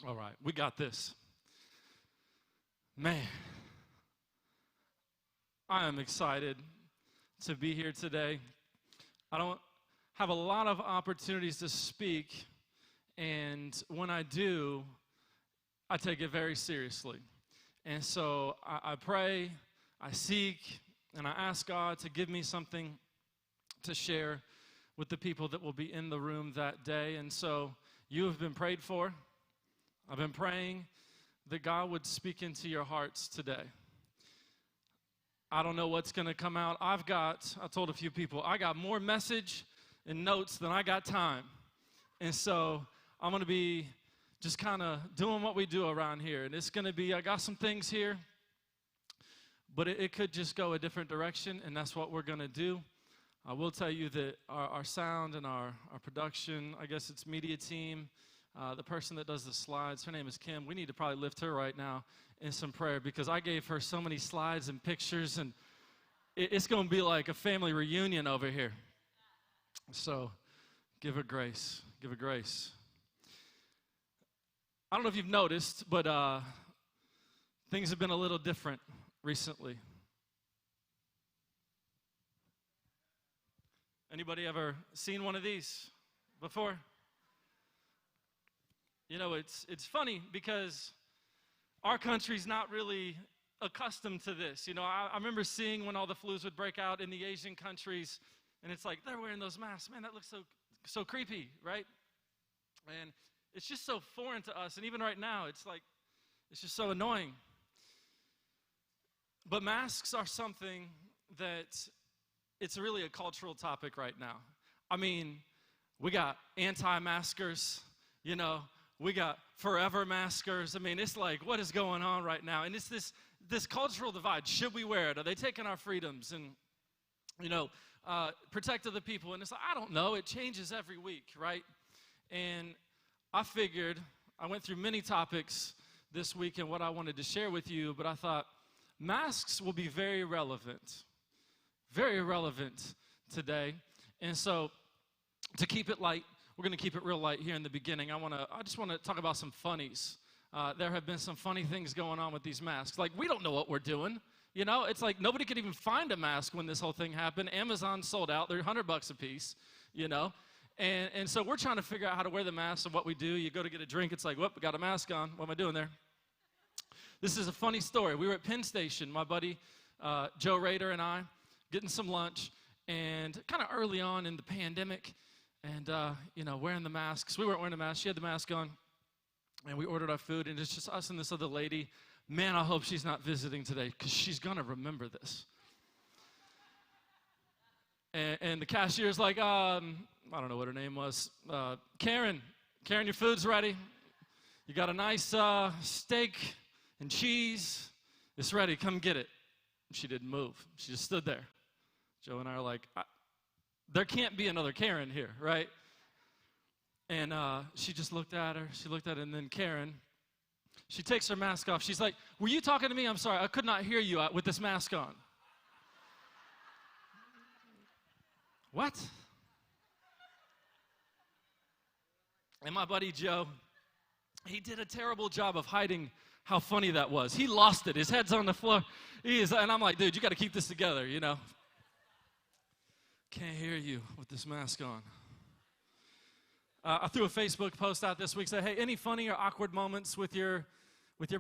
All right, we got this. Man, I am excited to be here today. I don't have a lot of opportunities to speak, and when I do, I take it very seriously. And so I pray, I seek, and I ask God to give me something to share with the people that will be in the room that day. And so you have been prayed for. I've been praying that God would speak into your hearts today. I don't know what's going to come out. I told a few people, I got more message and notes than I got time. And so I'm going to be just kind of doing what we do around here. And it's going to be, I got some things here, but it could just go a different direction, and that's what we're going to do. I will tell you that our sound and our production, I guess it's media team, the person that does the slides, her name is Kim. We need to probably lift her right now in some prayer because I gave her so many slides and pictures, and it's going to be like a family reunion over here. So give her grace. Give her grace. I don't know if you've noticed, but things have been a little different recently. Anybody ever seen one of these before? You know, it's funny because our country's not really accustomed to this. You know, I remember seeing when all the flus would break out in the Asian countries, and it's like, they're wearing those masks. Man, that looks so creepy, right? And it's just so foreign to us, and even right now, it's just so annoying. But masks are something that it's really a cultural topic right now. I mean, we got anti-maskers, you know, we got forever maskers. I mean, it's like, what is going on right now? And it's this cultural divide. Should we wear it? Are they taking our freedoms? And, you know, protect other people. And it's like, I don't know. It changes every week, right? And I figured, I went through many topics this week and what I wanted to share with you, but I thought masks will be very relevant today. And so to keep it light, we're going to keep it real light here in the beginning. I just want to talk about some funnies. There have been some funny things going on with these masks. Like, we don't know what we're doing. You know, it's like nobody could even find a mask when this whole thing happened. Amazon sold out. They're $100 a piece, you know. And so we're trying to figure out how to wear the mask and what we do. You go to get a drink. It's like, whoop, we got a mask on. What am I doing there? This is a funny story. We were at Penn Station, my buddy Joe Rader and I, getting some lunch, and kind of early on in the pandemic, and, you know, wearing the masks. We weren't wearing a mask. She had the mask on, and we ordered our food, and it's just us and this other lady. Man, I hope she's not visiting today because she's going to remember this. And the cashier's like, I don't know what her name was. Karen, your food's ready. You got a nice steak and cheese. It's ready. Come get it. She didn't move. She just stood there. Joe and I are like, there can't be another Karen here, right? And she just looked at her. She looked at her, and then Karen, she takes her mask off. She's like, were you talking to me? I'm sorry. I could not hear you with this mask on. What? And my buddy Joe, he did a terrible job of hiding how funny that was. He lost it. His head's on the floor. And I'm like, dude, you got to keep this together, you know. Can't hear you with this mask on. I threw a Facebook post out this week, said, hey, any funny or awkward moments with your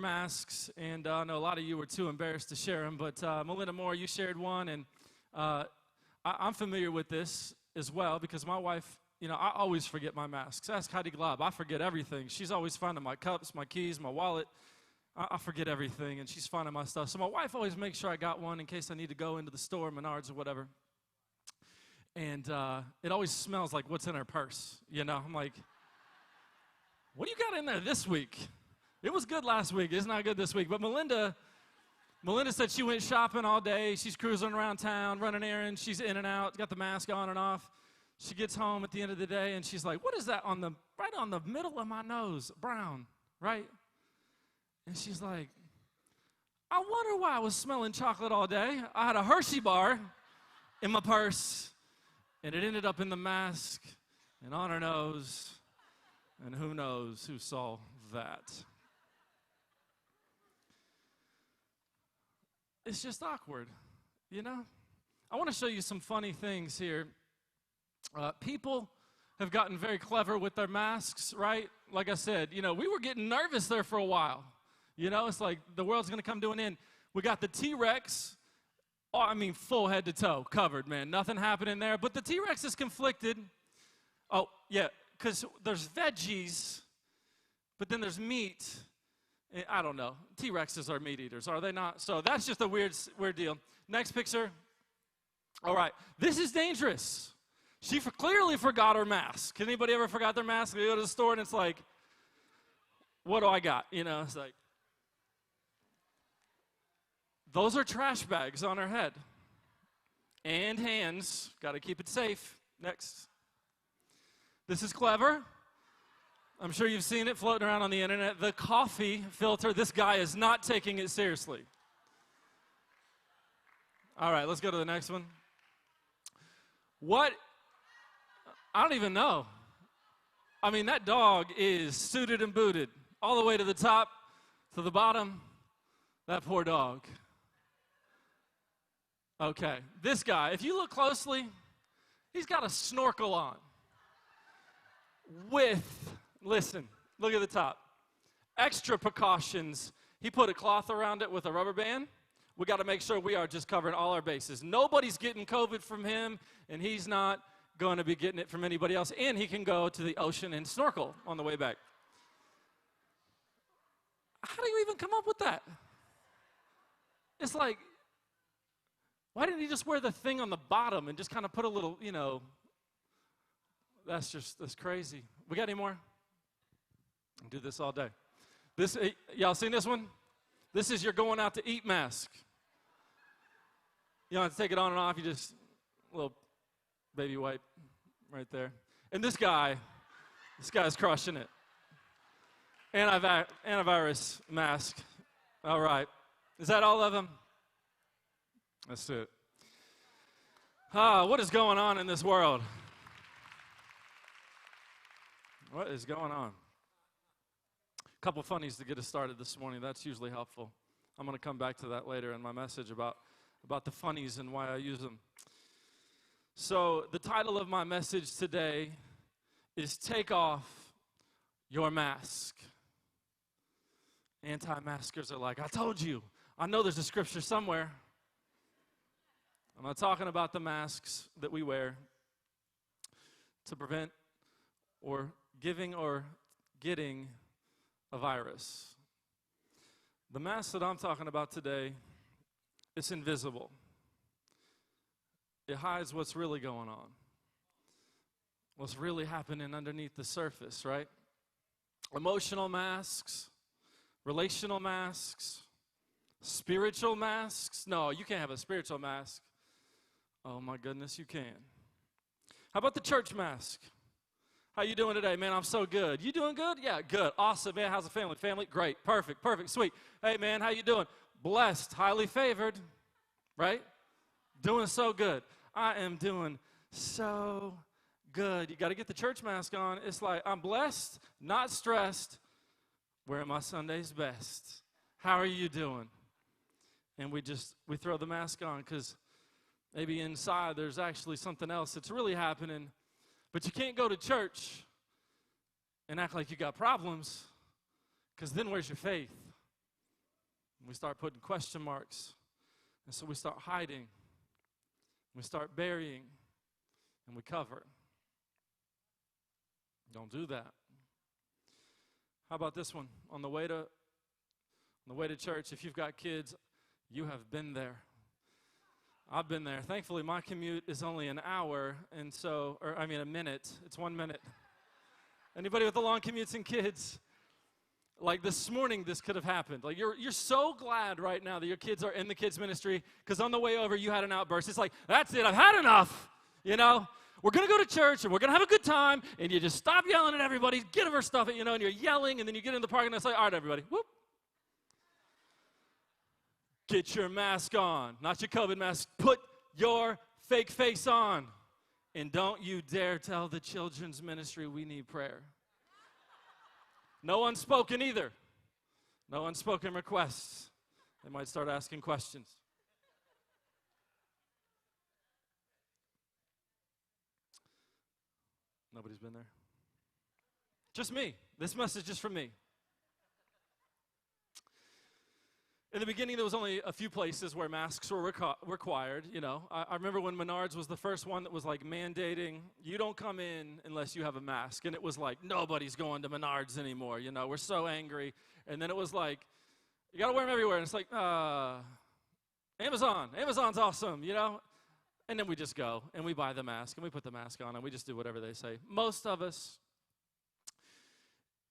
masks? And I know a lot of you were too embarrassed to share them, but Melinda Moore, you shared one, and I'm familiar with this as well because my wife, you know, I always forget my masks. Ask Heidi Glob. I forget everything. She's always finding my cups, my keys, my wallet. I forget everything, and she's finding my stuff. So my wife always makes sure I got one in case I need to go into the store, Menards or whatever. And it always smells like what's in her purse, you know. I'm like, what do you got in there this week? It was good last week. It's not good this week. But Melinda said she went shopping all day. She's cruising around town, running errands. She's in and out, got the mask on and off. She gets home at the end of the day, and she's like, what is that right on the middle of my nose? Brown, right? And she's like, I wonder why I was smelling chocolate all day. I had a Hershey bar in my purse, and it ended up in the mask and on her nose, and who knows who saw that. It's just awkward, you know? I want to show you some funny things here. People have gotten very clever with their masks, right? Like I said, we were getting nervous there for a while. It's like the world's going to come to an end. We got the T-Rex, full head to toe, covered, man. Nothing happening there. But the T-Rex is conflicted. Oh, yeah, because there's veggies, but then there's meat. I don't know. T-Rexes are meat eaters, are they not? So that's just a weird deal. Next picture. All right. This is dangerous. She clearly forgot her mask. Anybody ever forgot their mask? They go to the store and it's like, what do I got? It's like, those are trash bags on her head. And hands. Got to keep it safe. Next. This is clever. I'm sure you've seen it floating around on the internet. The coffee filter. This guy is not taking it seriously. All right, let's go to the next one. What? I don't even know. That dog is suited and booted all the way to the top, to the bottom. That poor dog. Okay, this guy, if you look closely, he's got a snorkel on listen, look at the top. Extra precautions. He put a cloth around it with a rubber band. We got to make sure we are just covering all our bases. Nobody's getting COVID from him, and he's not going to be getting it from anybody else. And he can go to the ocean and snorkel on the way back. How do you even come up with that? It's like, why didn't he just wear the thing on the bottom and just kind of put a little, that's crazy. We got any more? I'll do this all day. Y'all seen this one? This is your going out to eat mask. You don't have to take it on and off. You just, a little baby wipe right there. And this guy's crushing it. Antivirus mask. All right. Is that all of them? That's it. What is going on in this world? What is going on? A couple funnies to get us started this morning. That's usually helpful. I'm going to come back to that later in my message about the funnies and why I use them. So the title of my message today is Take Off Your Mask. Anti-maskers are like, I told you. I know there's a scripture somewhere. I'm not talking about the masks that we wear to prevent or giving or getting a virus. The mask that I'm talking about today, it's invisible. It hides what's really going on. What's really happening underneath the surface, right? Emotional masks, relational masks, spiritual masks. No, you can't have a spiritual mask. Oh my goodness, you can. How about the church mask? How you doing today? Man, I'm so good. You doing good? Yeah, good. Awesome, man. How's the family? Family? Great. Perfect. Sweet. Hey, man, how you doing? Blessed. Highly favored. Right? Doing so good. I am doing so good. You got to get the church mask on. It's like, I'm blessed, not stressed, wearing my Sunday's best. How are you doing? And we throw the mask on because maybe inside there's actually something else that's really happening. But you can't go to church and act like you got problems, because then where's your faith? We start putting question marks. And so we start hiding. We start burying. And we cover. Don't do that. How about this one? On the way to church, if you've got kids, you have been there. I've been there. Thankfully, my commute is only an hour, a minute. It's 1 minute. Anybody with the long commutes and kids? Like this morning, this could have happened. Like you're so glad right now that your kids are in the kids ministry, because on the way over, you had an outburst. It's like, that's it, I've had enough, We're going to go to church, and we're going to have a good time, and you just stop yelling at everybody, get over stuff, and you're yelling, and then you get in the parking lot, and it's like, all right, everybody, whoop. Get your mask on, not your COVID mask. Put your fake face on. And don't you dare tell the children's ministry we need prayer. No unspoken either. No unspoken requests. They might start asking questions. Nobody's been there? Just me. This message is from me. In the beginning, there was only a few places where masks were required. You know, I remember when Menards was the first one that was like mandating, you don't come in unless you have a mask. And it was like, nobody's going to Menards anymore. You know, we're so angry. And then it was like, you got to wear them everywhere. And it's like, Amazon's awesome, you know. And then we just go and we buy the mask and we put the mask on and we just do whatever they say. Most of us.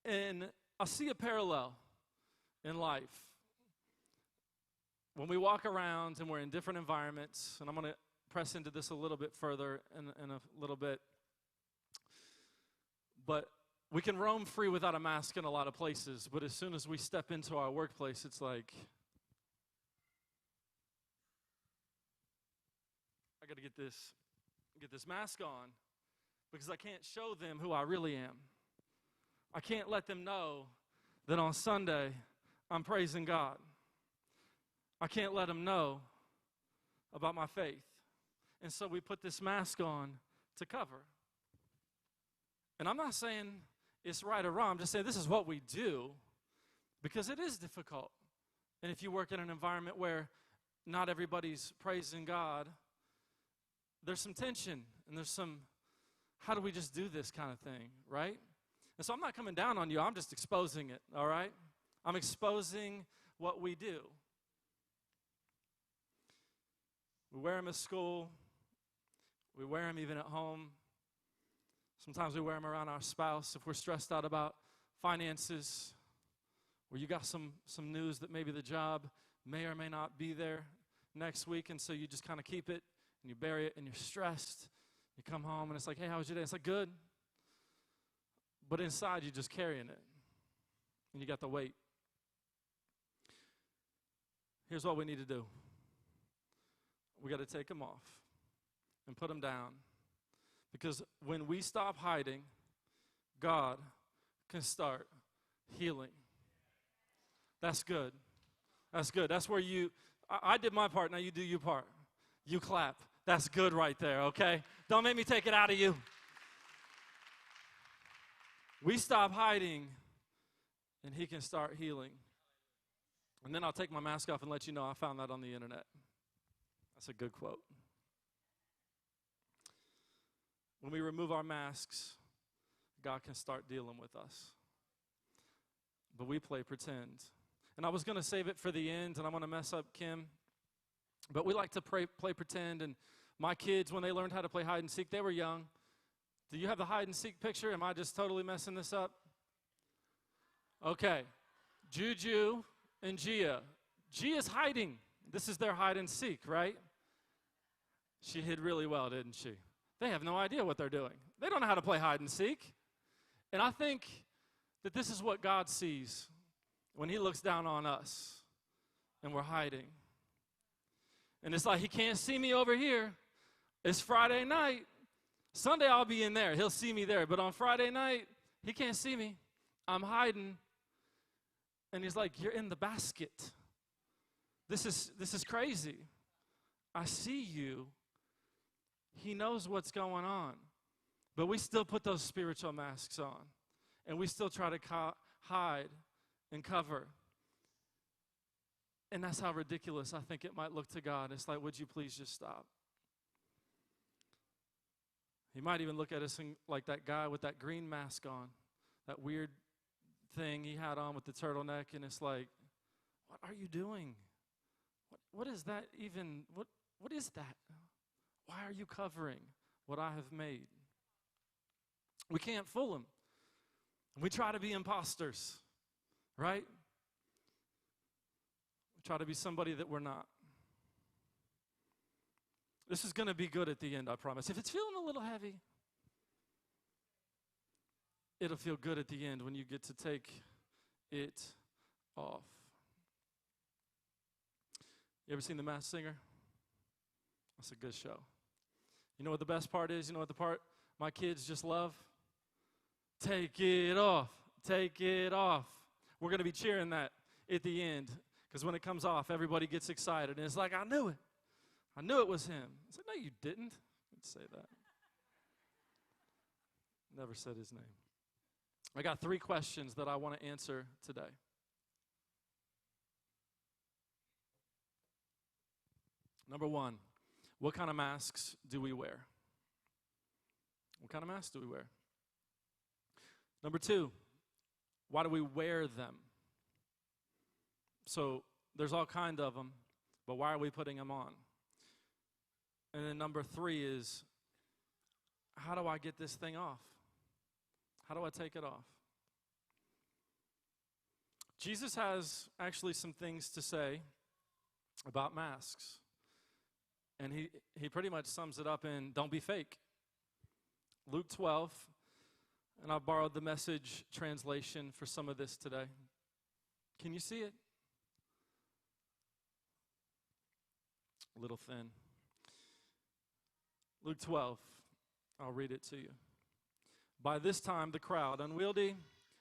And I see a parallel in life. When we walk around and we're in different environments, and I'm going to press into this a little bit further in a little bit, but we can roam free without a mask in a lot of places, but as soon as we step into our workplace, it's like, I got to get this mask on because I can't show them who I really am. I can't let them know that on Sunday I'm praising God. I can't let them know about my faith. And so we put this mask on to cover. And I'm not saying it's right or wrong. I'm just saying this is what we do because it is difficult. And if you work in an environment where not everybody's praising God, there's some tension and there's some, how do we just do this kind of thing, right? And so I'm not coming down on you. I'm just exposing it, all right? I'm exposing what we do. We wear them at school. We wear them even at home. Sometimes we wear them around our spouse if we're stressed out about finances, or you got some news that maybe the job may or may not be there next week, and so you just kind of keep it, and you bury it, and you're stressed. You come home, and it's like, hey, how was your day? It's like, good. But inside, you're just carrying it, and you got the weight. Here's what we need to do. We got to take them off and put them down. Because when we stop hiding, God can start healing. That's good. That's good. That's where I did my part, now you do your part. You clap. That's good right there, okay? Don't make me take it out of you. We stop hiding, and he can start healing. And then I'll take my mask off and let you know I found that on the internet. That's a good quote. When we remove our masks, God can start dealing with us. But we play pretend. And I was going to save it for the end, and I'm going to mess up Kim. But we like to play pretend. And my kids, when they learned how to play hide and seek, they were young. Do you have the hide and seek picture? Am I just totally messing this up? Okay. Juju and Gia. Gia's hiding. This is their hide and seek, right? She hid really well, didn't she? They have no idea what they're doing. They don't know how to play hide and seek. And I think that this is what God sees when he looks down on us and we're hiding. And it's like he can't see me over here. It's Friday night. Sunday I'll be in there. He'll see me there. But on Friday night, he can't see me. I'm hiding. And he's like, you're in the basket. This is crazy. I see you. He knows what's going on. But we still put those spiritual masks on. And we still try to hide and cover. And that's how ridiculous I think it might look to God. It's like, would you please just stop? He might even look at us like that guy with that green mask on, that weird thing he had on with the turtleneck, and it's like, what are you doing? What is that even? What is that? Why are you covering what I have made? We can't fool him. We try to be imposters, right? We try to be somebody that we're not. This is going to be good at the end, I promise. If it's feeling a little heavy, it'll feel good at the end when you get to take it off. You ever seen The Masked Singer? That's a good show. You know what the best part is? You know what the part my kids just love? Take it off. take it off. We're going to be cheering that at the end, because when it comes off, everybody gets excited. And it's like, I knew it. I knew it was him. It's like, no, you didn't. Let's say that. Never said his name. I got 3 questions that I want to answer today. Number 1, what kind of masks do we wear? What kind of masks do we wear? Number 2, why do we wear them? So there's all kinds of them, but why are we putting them on? And then number 3 is, how do I get this thing off? How do I take it off? Jesus has actually some things to say about masks. And he pretty much sums it up in, don't be fake. Luke 12, and I borrowed the Message translation for some of this today. Can you see it? A little thin. Luke 12, I'll read it to you. By this time, the crowd, unwieldy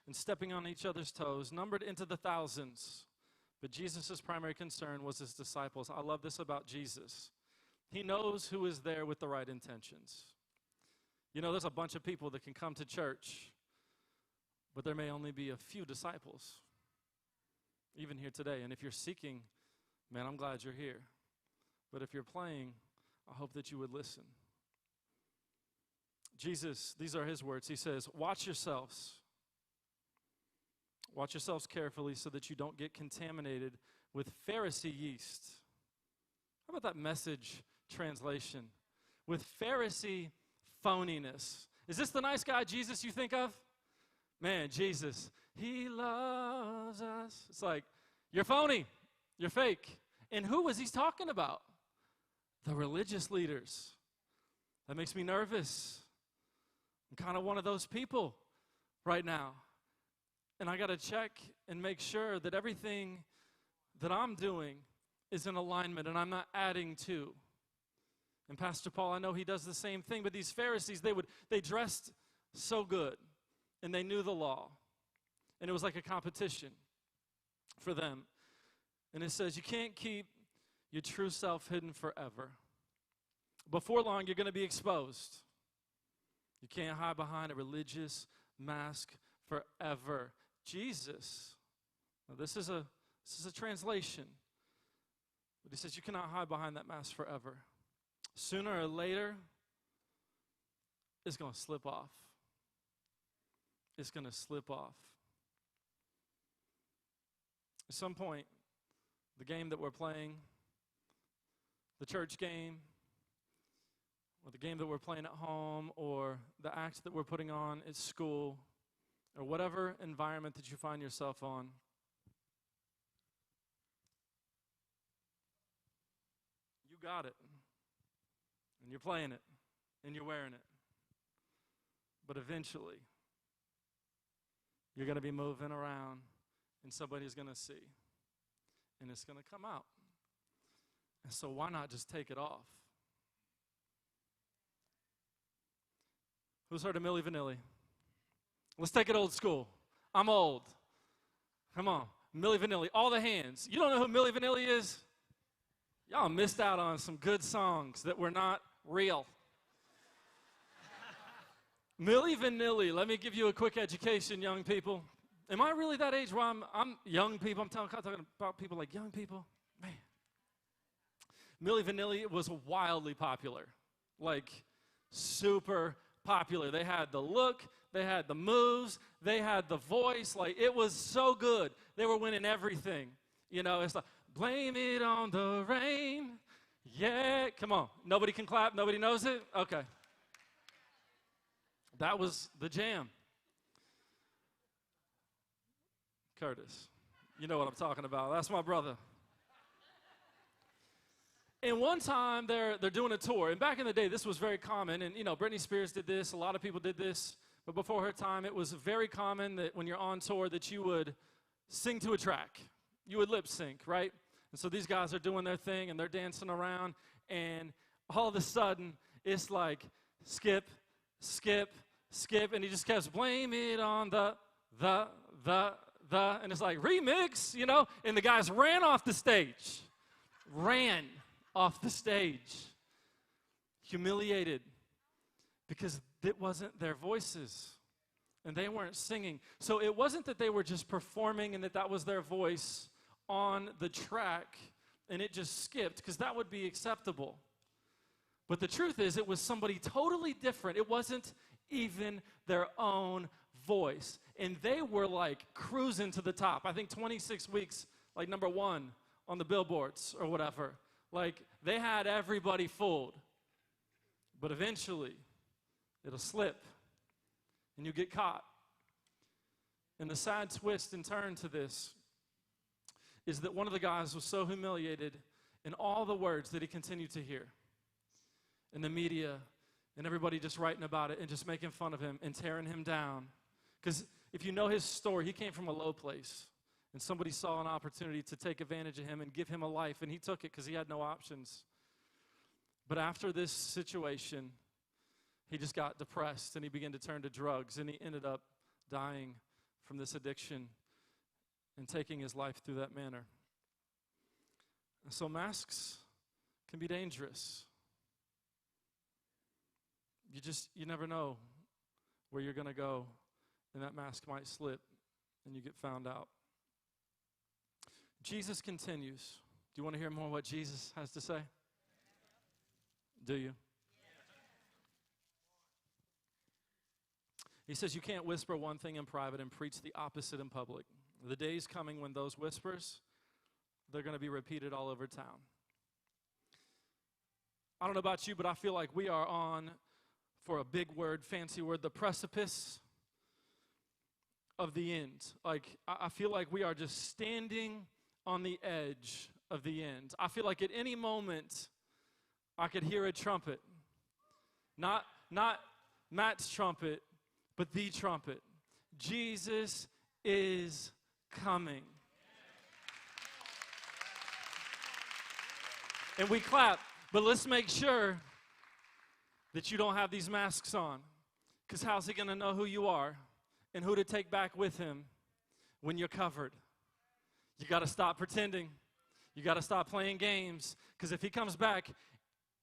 and stepping on each other's toes, numbered into the thousands. But Jesus' primary concern was his disciples. I love this about Jesus. He knows who is there with the right intentions. You know, there's a bunch of people that can come to church, but there may only be a few disciples, even here today. And if you're seeking, man, I'm glad you're here. But if you're playing, I hope that you would listen. Jesus, these are his words. He says, watch yourselves. Watch yourselves carefully so that you don't get contaminated with Pharisee yeast. How about that Message translation? With Pharisee phoniness. Is this the nice guy Jesus you think of? Man, Jesus, he loves us. It's like, you're phony. You're fake. And who was he talking about? The religious leaders. That makes me nervous. I'm kind of one of those people right now. And I got to check and make sure that everything that I'm doing is in alignment and I'm not adding to. And Pastor Paul, I know he does the same thing, but these Pharisees, they dressed so good and they knew the law. And it was like a competition for them. And it says, you can't keep your true self hidden forever. Before long, you're going to be exposed. You can't hide behind a religious mask forever. Jesus, now this is a translation, but he says you cannot hide behind that mask forever. Sooner or later, it's going to slip off. It's going to slip off. At some point, the game that we're playing, the church game, or the game that we're playing at home, or the act that we're putting on at school, or whatever environment that you find yourself on, you got it. And you're playing it. And you're wearing it. But eventually, you're going to be moving around, and somebody's going to see. And it's going to come out. And so why not just take it off? Who's heard of Milli Vanilli? Let's take it old school. I'm old. Come on. Milli Vanilli. All the hands. You don't know who Milli Vanilli is? Y'all missed out on some good songs that were not real. Milli Vanilli. Let me give you a quick education, young people. Am I really that age where I'm young people? I'm talking about people like young people. Man. Milli Vanilli was wildly popular. Like, super popular. They had the look, they had the moves, they had the voice. Like, it was so good. They were winning everything. You know, it's like, blame it on the rain. Yeah, come on. Nobody can clap, nobody knows it? Okay. That was the jam. Curtis, you know what I'm talking about. That's my brother. And one time, they're doing a tour. And back in the day, this was very common. And, you know, Britney Spears did this. A lot of people did this. But before her time, it was very common that when you're on tour that you would sing to a track. You would lip sync, right? And so these guys are doing their thing, and they're dancing around. And all of a sudden, it's like skip, skip, skip. And he just kept, blame it on the the, and it's like, remix, and the guys ran off the stage. Ran off the stage. Humiliated because it wasn't their voices and they weren't singing. So it wasn't that they were just performing and that was their voice on the track and it just skipped, because that would be acceptable. But the truth is, it was somebody totally different. It wasn't even their own voice. And they were like cruising to the top. I think 26 weeks, like number 1 on the billboards or whatever. Like they had everybody fooled. But eventually, it'll slip and you get caught. And the sad twist and turn to this is that one of the guys was so humiliated in all the words that he continued to hear. And the media and everybody just writing about it and just making fun of him and tearing him down. Because if you know his story, he came from a low place. And somebody saw an opportunity to take advantage of him and give him a life. And he took it because he had no options. But after this situation, he just got depressed and he began to turn to drugs. And he ended up dying from this addiction and taking his life through that manner. And so masks can be dangerous. You never know where you're going to go, and that mask might slip and you get found out. Jesus continues. Do you want to hear more what Jesus has to say? Do you? He says you can't whisper one thing in private and preach the opposite in public. The day's coming when those whispers, they're going to be repeated all over town. I don't know about you, but I feel like we are on, for a big word, fancy word, the precipice of the end. Like, I feel like we are just standing on the edge of the end. I feel like at any moment I could hear a trumpet. Not Matt's trumpet, but the trumpet. Jesus is coming. And we clap, but let's make sure that you don't have these masks on. Because how's he going to know who you are and who to take back with him when you're covered? You got to stop pretending. You got to stop playing games. Because if he comes back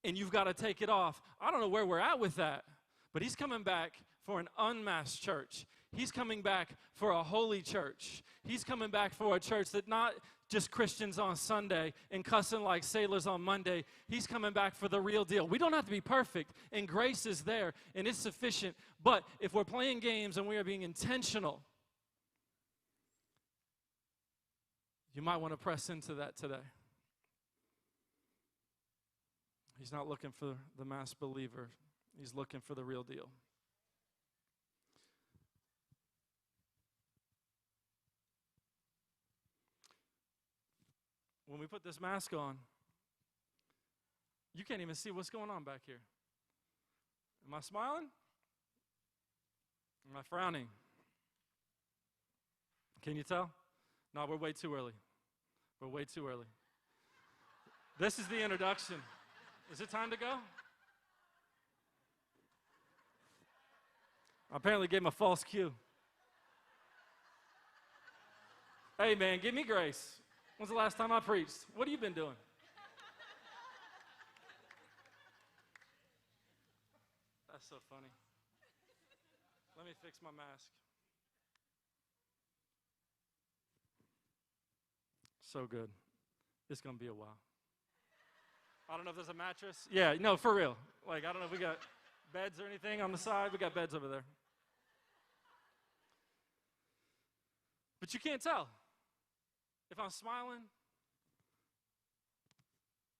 and you've got to take it off, I don't know where we're at with that. But he's coming back for an unmasked church. He's coming back for a holy church. He's coming back for a church that not just Christians on Sunday and cussing like sailors on Monday. He's coming back for the real deal. We don't have to be perfect, and grace is there, and it's sufficient. But if we're playing games and we are being intentional, you might want to press into that today. He's not looking for the mass believer. He's looking for the real deal. When we put this mask on, you can't even see what's going on back here. Am I smiling? Am I frowning? Can you tell? No, we're way too early. We're way too early. This is the introduction. Is it time to go? I apparently gave him a false cue. Hey, man, give me grace. When's the last time I preached? What have you been doing? That's so funny. Let me fix my mask. So good. It's going to be a while. I don't know if there's a mattress. Yeah, no, for real. Like, I don't know if we got beds or anything on the side. We got beds over there. But you can't tell. If I'm smiling,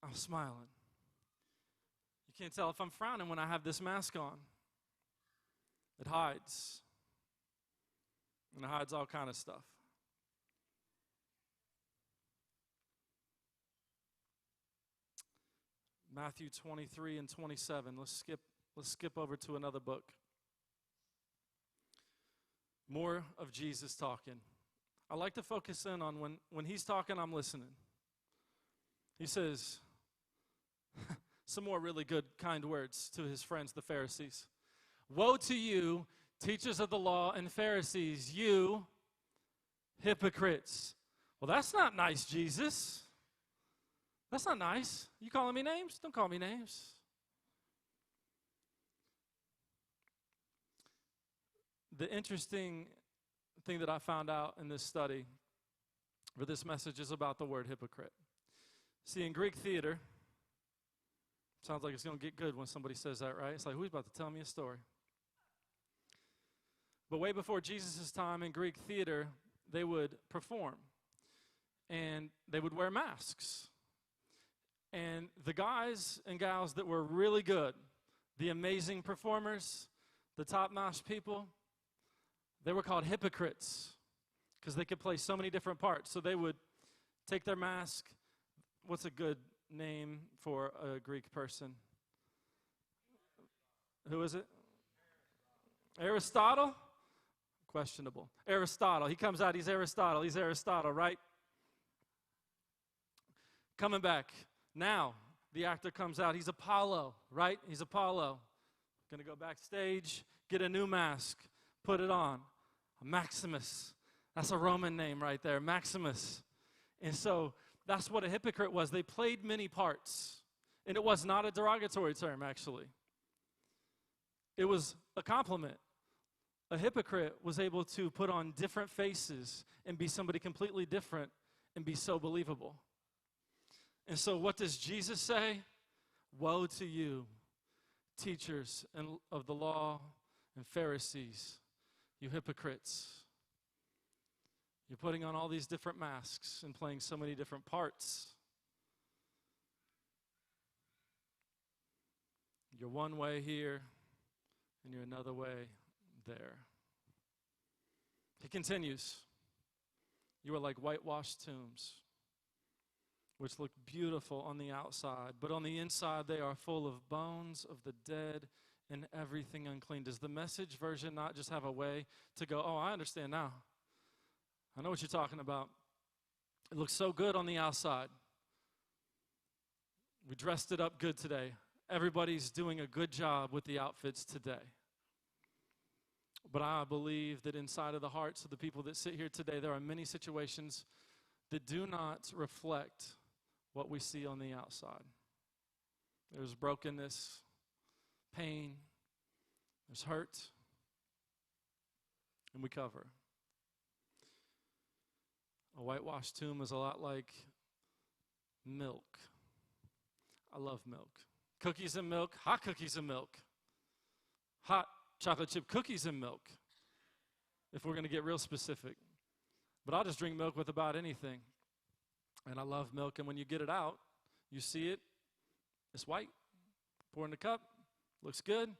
I'm smiling. You can't tell if I'm frowning when I have this mask on. It hides. And it hides all kind of stuff. Matthew 23 and 27. Let's skip over to another book. More of Jesus talking. I like to focus in on when he's talking, I'm listening. He says some more really good, kind words to his friends, the Pharisees. Woe to you, Teachers of the law and Pharisees, you hypocrites. Well, that's not nice, Jesus. That's not nice. You calling me names? Don't call me names. The interesting thing that I found out in this study for this message is about the word hypocrite. See, in Greek theater, sounds like it's going to get good when somebody says that, right? It's like, who's about to tell me a story? But way before Jesus' time in Greek theater, they would perform, and they would wear masks. And the guys and gals that were really good, the amazing performers, the top-notch people, they were called hypocrites because they could play so many different parts. So they would take their mask. What's a good name for a Greek person? Who is it? Aristotle? Questionable. Aristotle. He comes out, he's Aristotle. He's Aristotle, right? Coming back. Now, the actor comes out. He's Apollo, right? He's Apollo. Going to go backstage, get a new mask, put it on. Maximus. That's a Roman name right there, Maximus. And so that's what a hypocrite was. They played many parts. And it was not a derogatory term, actually. It was a compliment. A hypocrite was able to put on different faces and be somebody completely different and be so believable. And so what does Jesus say? Woe to you, teachers of the law and Pharisees, you hypocrites. You're putting on all these different masks and playing so many different parts. You're one way here, and you're another way there. He continues, you are like whitewashed tombs, which look beautiful on the outside, but on the inside they are full of bones of the dead and everything unclean. Does the Message version not just have a way to go, oh, I understand now. I know what you're talking about. It looks so good on the outside. We dressed it up good today. Everybody's doing a good job with the outfits today. But I believe that inside of the hearts of the people that sit here today, there are many situations that do not reflect what we see on the outside. There's brokenness, pain, there's hurt, and we cover. A whitewashed tomb is a lot like milk. I love milk. Cookies and milk, hot cookies and milk. Hot chocolate chip cookies and milk, if we're going to get real specific. But I'll just drink milk with about anything. And I love milk, and when you get it out, you see it, it's white. Pour in the cup, looks good.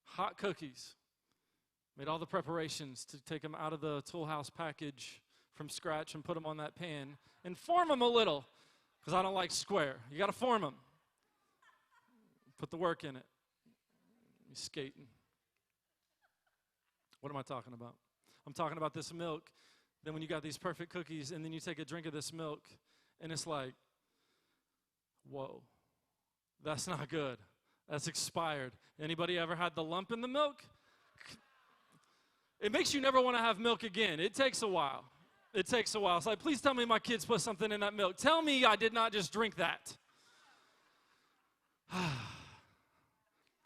Hot cookies. Made all the preparations to take them out of the Tool House package from scratch and put them on that pan and form them a little, because I don't like square. You got to form them. Put the work in it. You're skating. What am I talking about? I'm talking about this milk. Then when you got these perfect cookies and then you take a drink of this milk and it's like, whoa, that's not good. That's expired. Anybody ever had the lump in the milk? It makes you never want to have milk again. It takes a while. It takes a while. It's like, please tell me my kids put something in that milk. Tell me I did not just drink that.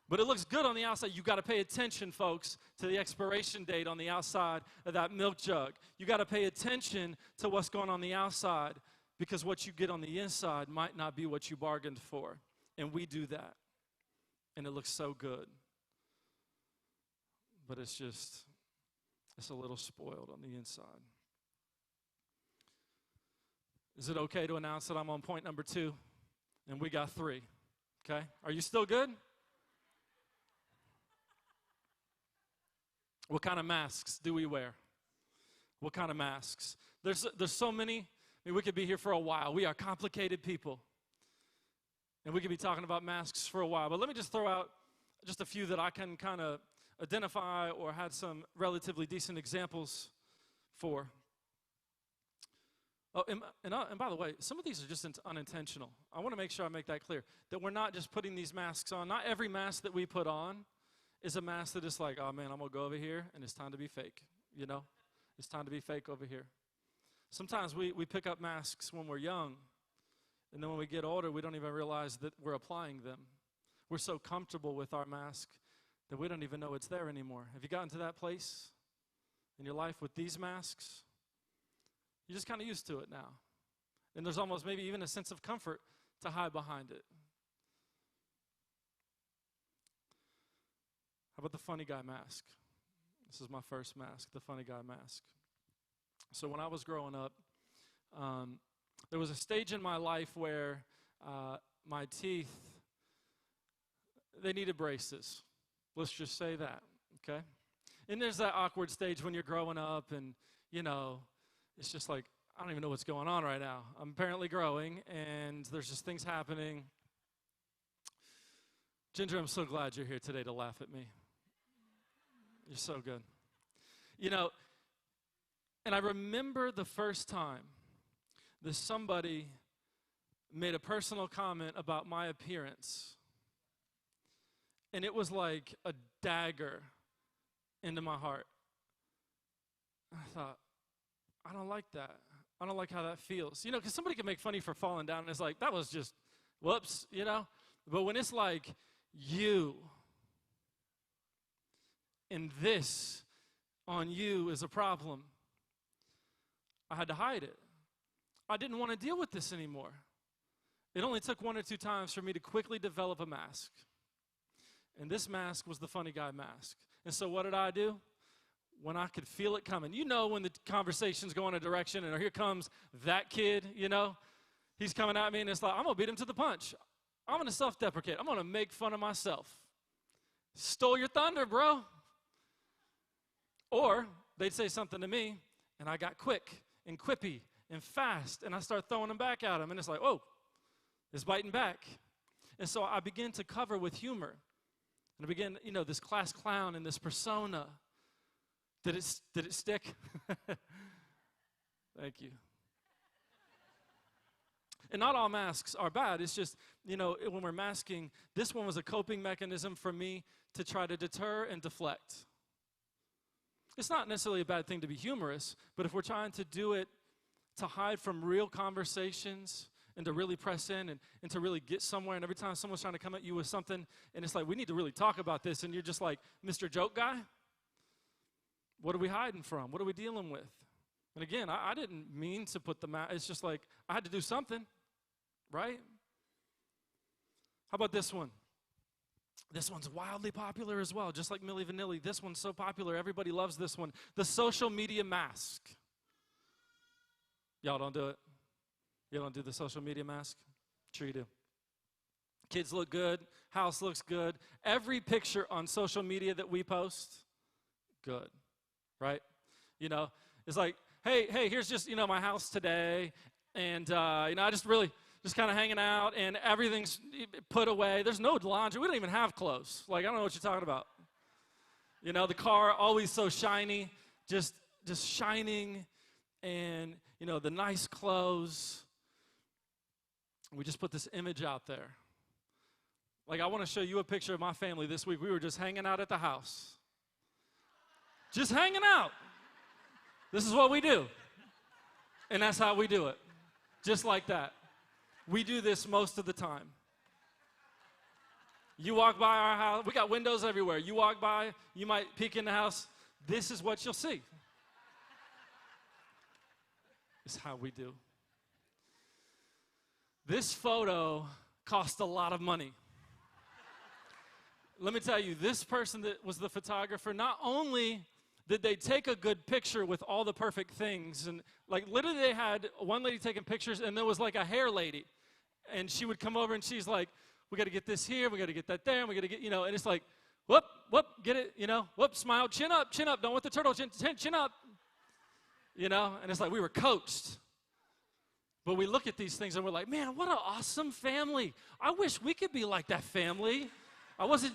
But it looks good on the outside. You got to pay attention, folks, to the expiration date on the outside of that milk jug. You got to pay attention to what's going on the outside, because what you get on the inside might not be what you bargained for. And we do that. And it looks so good. But it's a little spoiled on the inside. Is it okay to announce that I'm on point number 2? And we got 3. Okay? Are you still good? What kind of masks do we wear? What kind of masks? There's so many. I mean, we could be here for a while. We are complicated people. And we could be talking about masks for a while. But let me just throw out just a few that I can kind of identify or had some relatively decent examples for. Oh, and by the way, some of these are just unintentional. I want to make sure I make that clear, that we're not just putting these masks on. Not every mask that we put on is a mask that is like, oh man, I'm going to go over here and it's time to be fake, you know? It's time to be fake over here. Sometimes we pick up masks when we're young, and then when we get older, we don't even realize that we're applying them. We're so comfortable with our mask that we don't even know it's there anymore. Have you gotten to that place in your life with these masks? You're just kind of used to it now. And there's almost maybe even a sense of comfort to hide behind it. How about the funny guy mask? This is my first mask, the funny guy mask. So when I was growing up, there was a stage in my life where my teeth, they needed braces. Let's just say that, okay? And there's that awkward stage when you're growing up and, you know, it's just like, I don't even know what's going on right now. I'm apparently growing, and there's just things happening. Ginger, I'm so glad you're here today to laugh at me. You're so good. You know, and I remember the first time that somebody made a personal comment about my appearance, and it was like a dagger into my heart. I thought, I don't like that. I don't like how that feels. You know, because somebody can make fun of you for falling down, and it's like, that was just, whoops, you know? But when it's like, you, and this on you is a problem, I had to hide it. I didn't want to deal with this anymore. It only took 1 or 2 times for me to quickly develop a mask. And this mask was the funny guy mask. And so what did I do? When I could feel it coming. You know when the conversation's going a direction and here comes that kid, you know. He's coming at me and it's like, I'm going to beat him to the punch. I'm going to self-deprecate. I'm going to make fun of myself. Stole your thunder, bro. Or they'd say something to me and I got quick and quippy and fast and I start throwing them back at him and it's like, whoa, it's biting back. And so I begin to cover with humor. And I begin, you know, this class clown and this persona. Did it stick? Thank you. And not all masks are bad. It's just, you know, when we're masking, this one was a coping mechanism for me to try to deter and deflect. It's not necessarily a bad thing to be humorous, but if we're trying to do it to hide from real conversations and to really press in and to really get somewhere, and every time someone's trying to come at you with something, and it's like, we need to really talk about this, and you're just like, Mr. Joke Guy? What are we hiding from? What are we dealing with? And again, I didn't mean to put the mask. It's just like I had to do something, right? How about this one? This one's wildly popular as well, just like Milli Vanilli. This one's so popular, everybody loves this one. The social media mask. Y'all don't do it? You don't do the social media mask? Sure you do. Kids look good. House looks good. Every picture on social media that we post, good. Right? You know, it's like, hey, here's just, you know, my house today, and, you know, I just kind of hanging out, and everything's put away. There's no laundry. We don't even have clothes. Like, I don't know what you're talking about. You know, the car, always so shiny, just shining, and, you know, the nice clothes. We just put this image out there. Like, I want to show you a picture of my family this week. We were just hanging out at the house. Just hanging out. This is what we do. And that's how we do it. Just like that. We do this most of the time. You walk by our house. We got windows everywhere. You walk by, you might peek in the house. This is what you'll see. It's how we do. This photo cost a lot of money. Let me tell you, this person that was the photographer, not only did they take a good picture with all the perfect things, and like literally they had one lady taking pictures, and there was like a hair lady, and she would come over and she's like, we got to get this here, we got to get that there, and we got to get, you know, and it's like, whoop, get it, you know, whoop, smile, chin up, don't want the turtle, chin up, you know, and it's like we were coached. But we look at these things and we're like, man, what an awesome family. I wish we could be like that family. I wasn't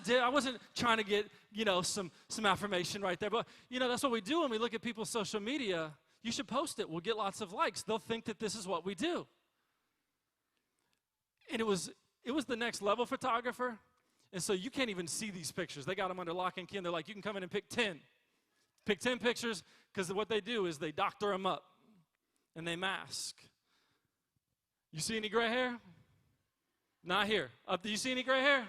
trying to get, you know, some affirmation right there. But, you know, that's what we do when we look at people's social media. You should post it. We'll get lots of likes. They'll think that this is what we do. And it was the next level photographer And so you can't even see these pictures. They got them under lock and key, and they're like, you can come in and pick 10. Pick 10 pictures, because what they do is they doctor them up, and they mask. You see any gray hair? Not here. Do you see any gray hair?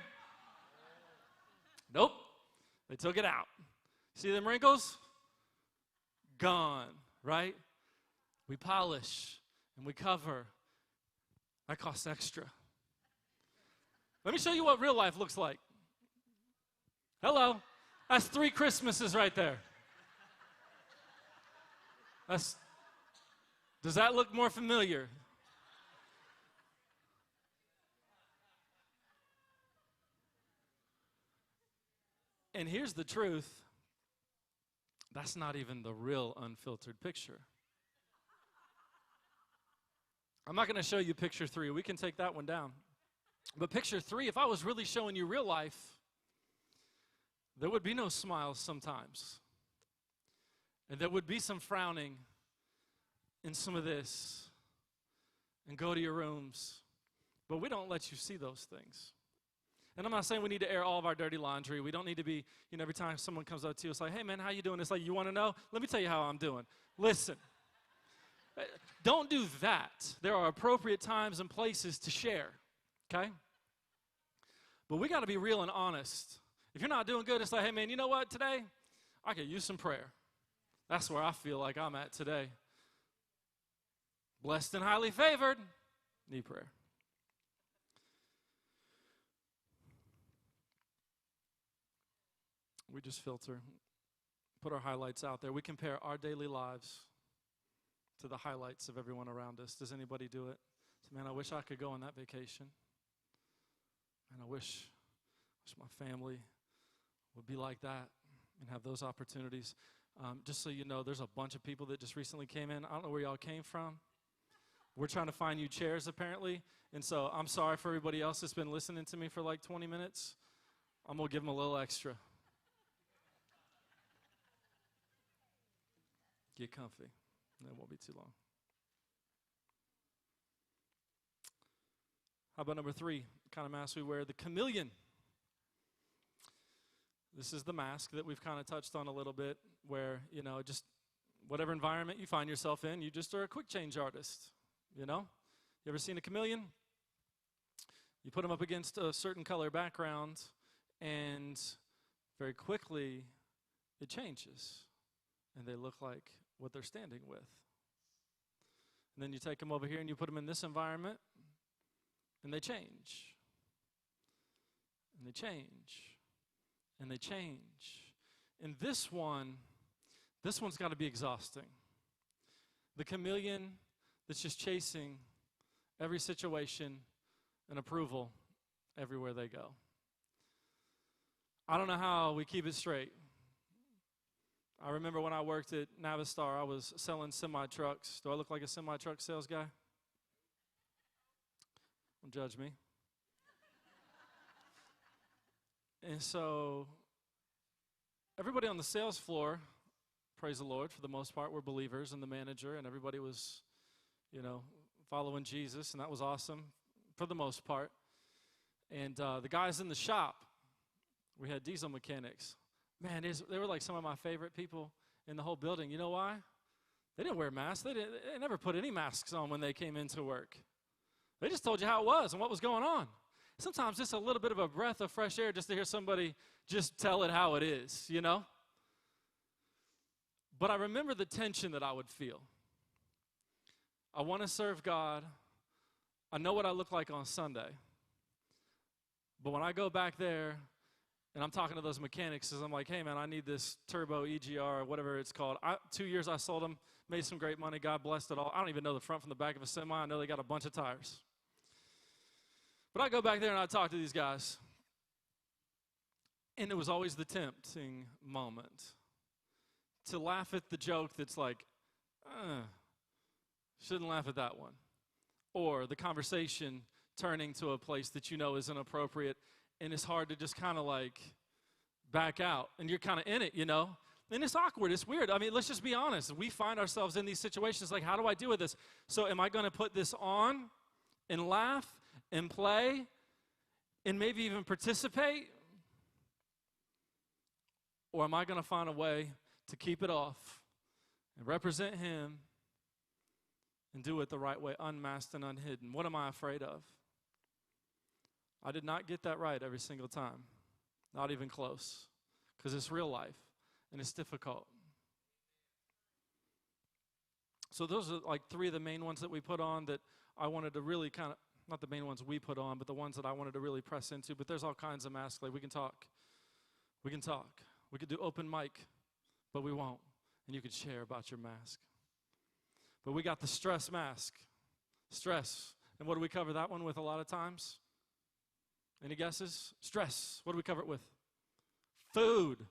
Nope. They took it out. See them wrinkles? Gone, right? We polish and we cover. That costs extra. Let me show you what real life looks like. Hello. That's 3 Christmases right there. Does that look more familiar? And here's the truth. That's not even the real unfiltered picture. I'm not going to show you picture 3. We can take that one down. But picture 3, if I was really showing you real life, there would be no smiles sometimes. And there would be some frowning in some of this. And go to your rooms. But we don't let you see those things. And I'm not saying we need to air all of our dirty laundry. We don't need to be, every time someone comes up to you, it's like, hey, man, how you doing? It's like, you want to know? Let me tell you how I'm doing. Listen, don't do that. There are appropriate times and places to share, okay? But we got to be real and honest. If you're not doing good, it's like, hey, man, you know what? Today, I could use some prayer. That's where I feel like I'm at today. Blessed and highly favored, need prayer. We just filter, put our highlights out there. We compare our daily lives to the highlights of everyone around us. Does anybody do it? So, man, I wish I could go on that vacation. And I wish my family would be like that and have those opportunities. Just so you know, there's a bunch of people that just recently came in. I don't know where y'all came from. We're trying to find you chairs, apparently. And so I'm sorry for everybody else that's been listening to me for like 20 minutes. I'm going to give them a little extra. Get comfy. It won't be too long. How about number 3, the kind of mask we wear? The chameleon. This is the mask that we've kind of touched on a little bit, where, just whatever environment you find yourself in, you just are a quick change artist, You ever seen a chameleon? You put them up against a certain color background, and very quickly it changes, and they look like what they're standing with. And then you take them over here and you put them in this environment, and they change. And they change. And they change. And this one's got to be exhausting. The chameleon that's just chasing every situation and approval everywhere they go. I don't know how we keep it straight. I remember when I worked at Navistar, I was selling semi-trucks. Do I look like a semi-truck sales guy? Don't judge me. And so everybody on the sales floor, praise the Lord, for the most part, were believers, and the manager, and everybody was, following Jesus, and that was awesome for the most part. And the guys in the shop, we had diesel mechanics. Man, they were like some of my favorite people in the whole building. You know why? They didn't wear masks. They never put any masks on when they came into work. They just told you how it was and what was going on. Sometimes just a little bit of a breath of fresh air just to hear somebody just tell it how it is, But I remember the tension that I would feel. I want to serve God. I know what I look like on Sunday. But when I go back there and I'm talking to those mechanics, I'm like, hey, man, I need this turbo EGR or whatever it's called. 2 years I sold them, made some great money. God blessed it all. I don't even know the front from the back of a semi. I know they got a bunch of tires. But I go back there and I talk to these guys. And it was always the tempting moment to laugh at the joke that's like, shouldn't laugh at that one. Or the conversation turning to a place that is inappropriate, and it's hard to just kind of like back out. And you're kind of in it, And it's awkward. It's weird. I mean, let's just be honest. We find ourselves in these situations like, how do I deal with this? So am I going to put this on and laugh and play and maybe even participate? Or am I going to find a way to keep it off and represent him and do it the right way, unmasked and unhidden? What am I afraid of? I did not get that right every single time, not even close, because it's real life and it's difficult. So those are like three of the main ones that we put on that I wanted to really kind of, not the main ones we put on, but the ones that I wanted to really press into. But there's all kinds of masks. Like we can talk. We can talk. We could do open mic, but we won't. And you could share about your mask. But we got the stress mask. Stress. And what do we cover that one with a lot of times? Any guesses? Stress. What do we cover it with? Food.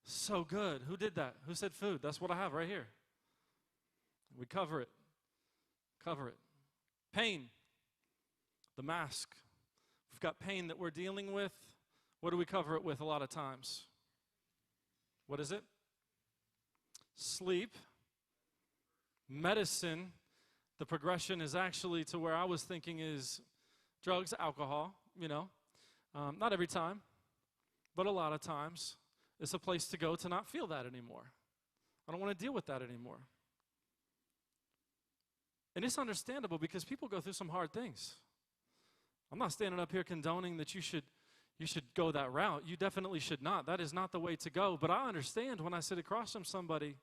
So good. Who did that? Who said food? That's what I have right here. We cover it. Cover it. Pain. The mask. We've got pain that we're dealing with. What do we cover it with a lot of times? What is it? Sleep. Medicine. The progression is actually to where I was thinking is drugs, alcohol, not every time, but a lot of times. It's a place to go to not feel that anymore. I don't want to deal with that anymore. And it's understandable because people go through some hard things. I'm not standing up here condoning that you should go that route. You definitely should not. That is not the way to go. But I understand when I sit across from somebody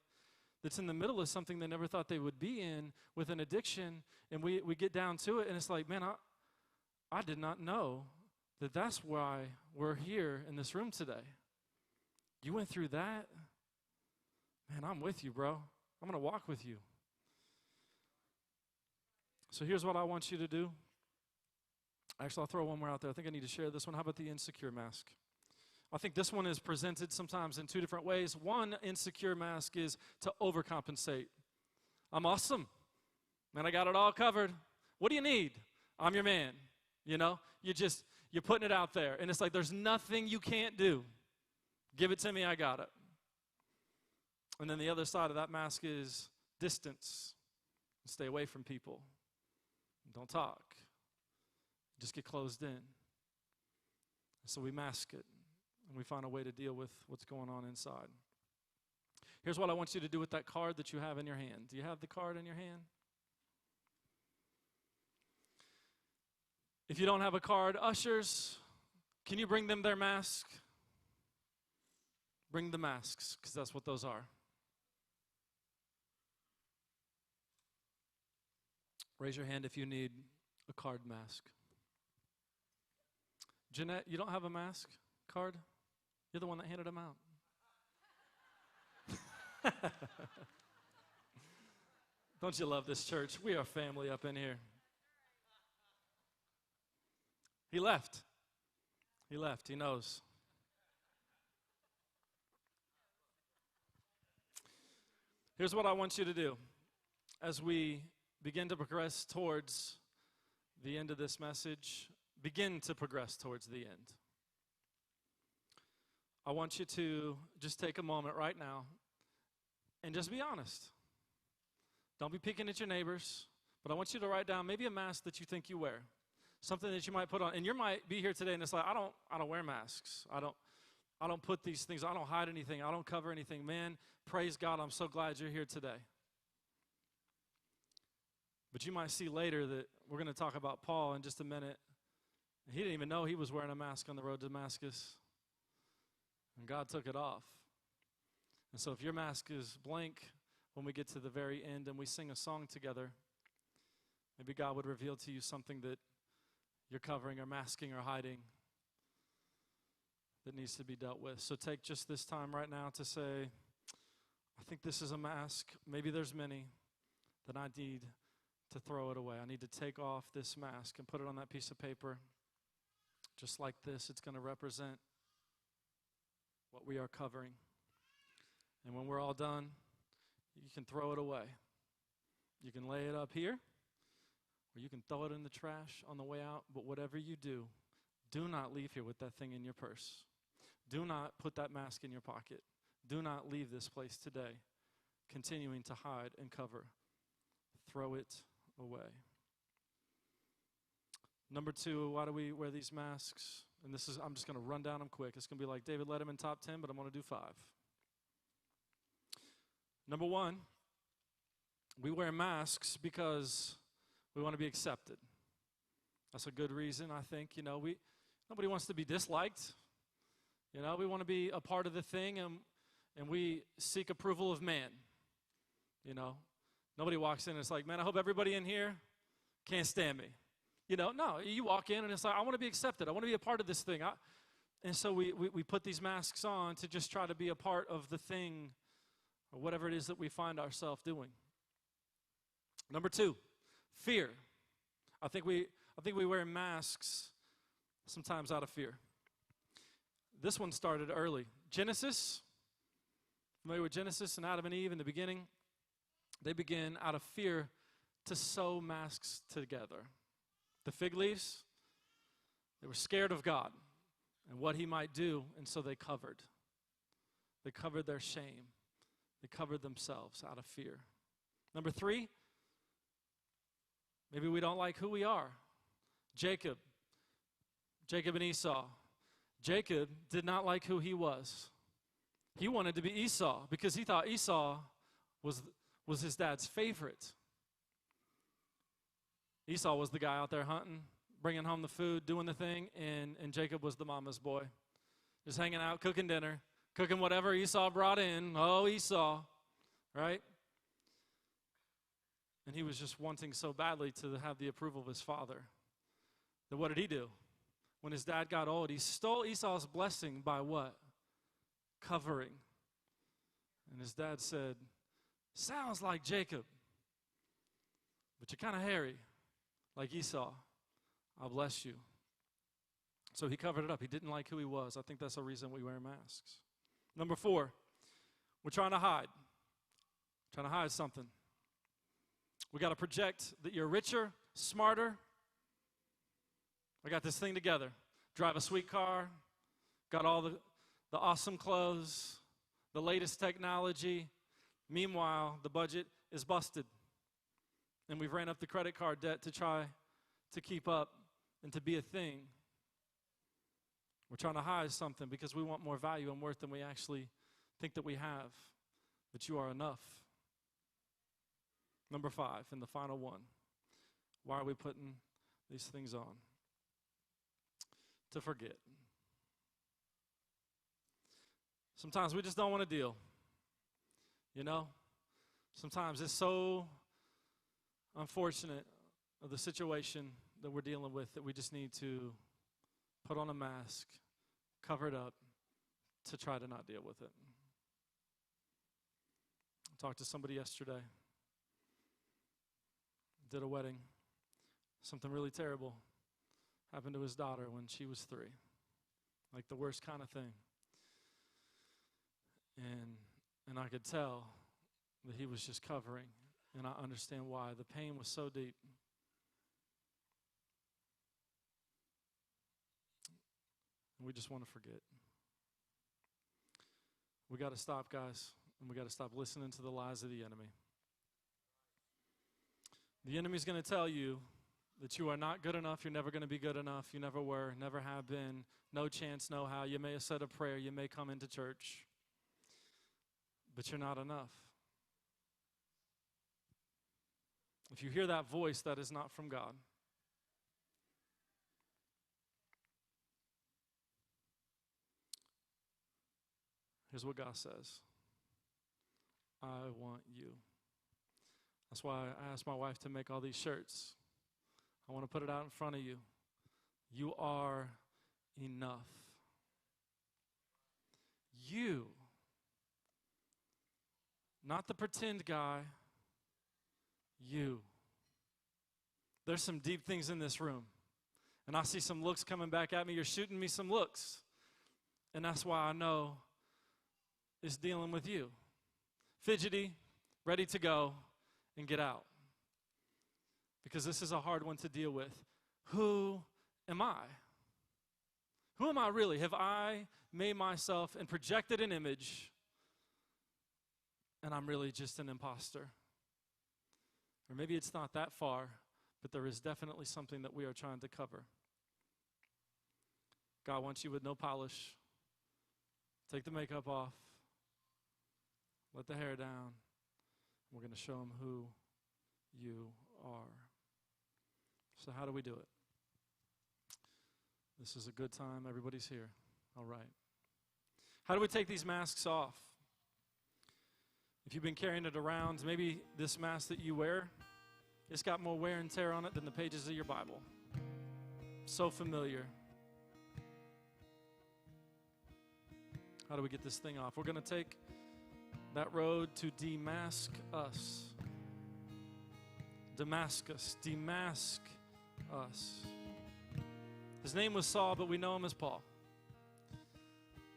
that's in the middle of something they never thought they would be in with an addiction, and we get down to it, and it's like, man, I did not know that that's why we're here in this room today. You went through that? Man, I'm with you, bro. I'm going to walk with you. So here's what I want you to do. Actually, I'll throw one more out there. I think I need to share this one. How about the insecure mask? I think this one is presented sometimes in two different ways. One insecure mask is to overcompensate. I'm awesome. Man, I got it all covered. What do you need? I'm your man. You're putting it out there. And it's like there's nothing you can't do. Give it to me, I got it. And then the other side of that mask is distance. Stay away from people. Don't talk. Just get closed in. So we mask it, and we find a way to deal with what's going on inside. Here's what I want you to do with that card that you have in your hand. Do you have the card in your hand? If you don't have a card, ushers, can you bring them their mask? Bring the masks, because that's what those are. Raise your hand if you need a card mask. Jeanette, you don't have a mask card? You're the one that handed them out. Don't you love this church? We are family up in here. He left. He left. He knows. Here's what I want you to do as we begin to progress towards the end of this message. Begin to progress towards the end. I want you to just take a moment right now and just be honest. Don't be peeking at your neighbors, but I want you to write down maybe a mask that you think you wear, something that you might put on. And you might be here today and it's like, I don't wear masks. I don't put these things, I don't hide anything, I don't cover anything. Man, praise God, I'm so glad you're here today. But you might see later that we're going to talk about Paul in just a minute. He didn't even know he was wearing a mask on the road to Damascus. And God took it off. And so if your mask is blank when we get to the very end and we sing a song together, maybe God would reveal to you something that you're covering or masking or hiding that needs to be dealt with. So take just this time right now to say, I think this is a mask. Maybe there's many that I need to throw it away. I need to take off this mask and put it on that piece of paper. Just like this, it's going to represent what we are covering. And when we're all done, you can throw it away. You can lay it up here, or you can throw it in the trash on the way out. But whatever you do, do not leave here with that thing in your purse. Do not put that mask in your pocket. Do not leave this place today continuing to hide and cover. Throw it away. Number 2, why do we wear these masks? And I'm just going to run down them quick. It's going to be like David Letterman top 10, but I'm going to do 5. Number 1, we wear masks because we want to be accepted. That's a good reason, I think. Nobody wants to be disliked. We want to be a part of the thing, and we seek approval of man. Nobody walks in and it's like, man, I hope everybody in here can't stand me. No, you walk in and it's like, I want to be accepted. I want to be a part of this thing. And so we put these masks on to just try to be a part of the thing or whatever it is that we find ourselves doing. Number 2, fear. I think we wear masks sometimes out of fear. This one started early. Genesis, familiar with Genesis and Adam and Eve in the beginning? They begin out of fear to sew masks together. The fig leaves, they were scared of God and what he might do, and so they covered. They covered their shame. They covered themselves out of fear. Number 3, maybe we don't like who we are. Jacob and Esau. Jacob did not like who he was. He wanted to be Esau because he thought Esau was his dad's favorite. Esau was the guy out there hunting, bringing home the food, doing the thing, and Jacob was the mama's boy. Just hanging out, cooking dinner, cooking whatever Esau brought in. Oh, Esau, right? And he was just wanting so badly to have the approval of his father. Then what did he do? When his dad got old, he stole Esau's blessing by what? Covering. And his dad said, sounds like Jacob, but you're kind of hairy, like Esau. I'll bless you. So he covered it up. He didn't like who he was. I think that's the reason we wear masks. Number 4, we're trying to hide. Trying to hide something. We got to project that you're richer, smarter. I got this thing together. Drive a sweet car. Got all the awesome clothes, the latest technology. Meanwhile, the budget is busted. And we've ran up the credit card debt to try to keep up and to be a thing. We're trying to hide something because we want more value and worth than we actually think that we have. But you are enough. Number 5, and the final one. Why are we putting these things on? To forget. Sometimes we just don't want to deal. Sometimes it's so unfortunate of the situation that we're dealing with that we just need to put on a mask, cover it up, to try to not deal with it. I talked to somebody yesterday. Did a wedding. Something really terrible happened to his daughter when she was 3. Like the worst kind of thing. And I could tell that he was just covering, and I understand why. The pain was so deep. And we just want to forget. We got to stop, guys, and we got to stop listening to the lies of the enemy. The enemy's going to tell you that you are not good enough, you're never going to be good enough, you never were, never have been, no chance, no how. You may have said a prayer, you may come into church, but you're not enough. If you hear that voice, that is not from God. Here's what God says. I want you. That's why I asked my wife to make all these shirts. I want to put it out in front of you. You are enough. You. Not the pretend guy. You. There's some deep things in this room. And I see some looks coming back at me. You're shooting me some looks. And that's why I know it's dealing with you. Fidgety, ready to go, and get out. Because this is a hard one to deal with. Who am I? Who am I really? Have I made myself and projected an image, and I'm really just an imposter? Or maybe it's not that far, but there is definitely something that we are trying to cover. God wants you with no polish. Take the makeup off. Let the hair down. We're going to show him who you are. So how do we do it? This is a good time. Everybody's here. All right. How do we take these masks off? If you've been carrying it around, maybe this mask that you wear, it's got more wear and tear on it than the pages of your Bible. So familiar. How do we get this thing off? We're going to take that road to demask us. Damascus, demask us. His name was Saul, but we know him as Paul.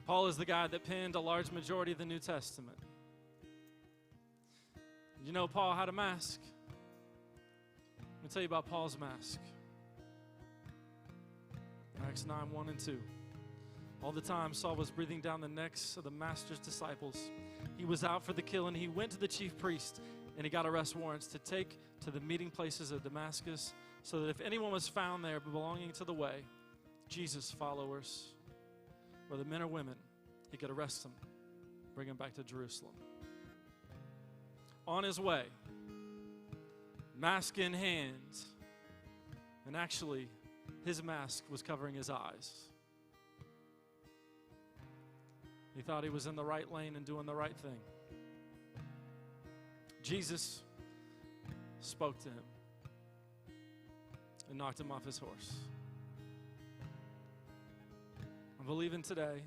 Paul is the guy that penned a large majority of the New Testament. You know Paul had a mask. Let me tell you about Paul's mask. Acts 9, 1 and 2. All the time Saul was breathing down the necks of the master's disciples. He was out for the kill, and he went to the chief priest, and he got arrest warrants to take to the meeting places of Damascus, so that if anyone was found there belonging to the way, Jesus' followers, whether men or women, he could arrest them, bring them back to Jerusalem. On his way, mask in hand, and actually, his mask was covering his eyes. He thought he was in the right lane and doing the right thing. Jesus spoke to him and knocked him off his horse. I'm believing today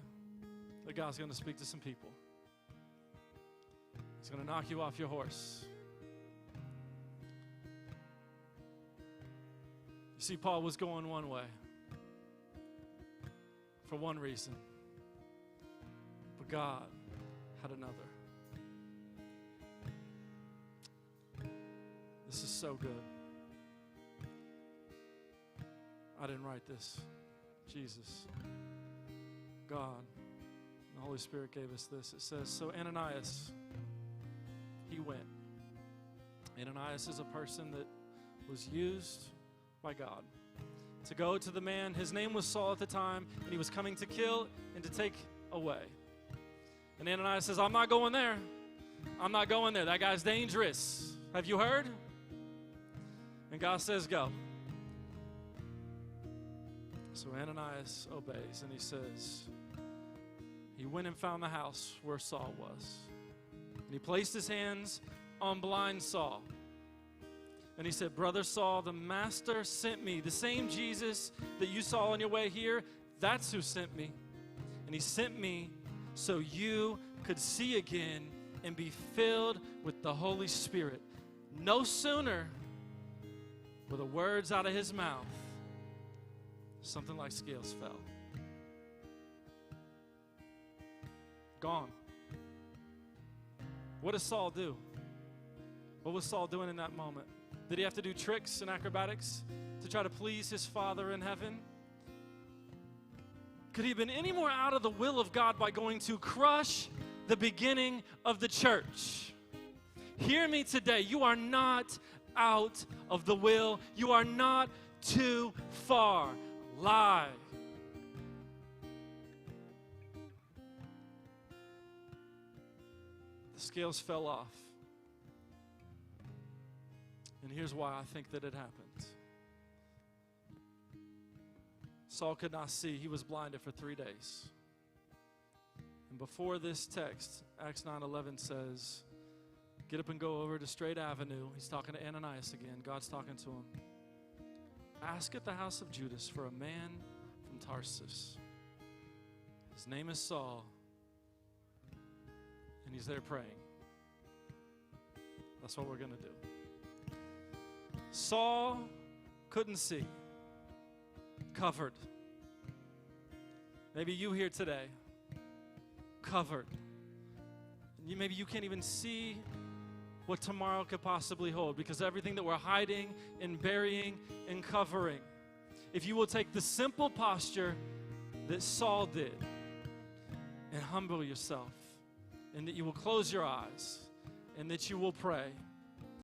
that God's going to speak to some people. He's going to knock you off your horse. You see, Paul was going one way for one reason. But God had another. This is so good. I didn't write this. Jesus, God, the Holy Spirit gave us this. It says, so Ananias, he went. Ananias is a person that was used by God to go to the man. His name was Saul at the time, and he was coming to kill and to take away. And Ananias says, I'm not going there. I'm not going there. That guy's dangerous. Have you heard? And God says, go. So Ananias obeys, and he says, he went and found the house where Saul was. And he placed his hands on blind Saul. And he said, Brother Saul, the master sent me. The same Jesus that you saw on your way here, that's who sent me. And he sent me so you could see again and be filled with the Holy Spirit. No sooner were the words out of his mouth, something like scales fell. Gone. What does Saul do? What was Saul doing in that moment? Did he have to do tricks and acrobatics to try to please his Father in heaven? Could he have been any more out of the will of God by going to crush the beginning of the church? Hear me today. You are not out of the will. You are not too far. Lie. The scales fell off. And here's why I think that it happened. Saul could not see. He was blinded for 3 days. And before this text, Acts 9:11 says, get up and go over to Straight Avenue. He's talking to Ananias again. God's talking to him. Ask at the house of Judas for a man from Tarsus. His name is Saul. And he's there praying. That's what we're going to do. Saul couldn't see. Covered. Maybe you here today, covered. Maybe you can't even see what tomorrow could possibly hold because everything that we're hiding and burying and covering. If you will take the simple posture that Saul did and humble yourself, and that you will close your eyes, and that you will pray,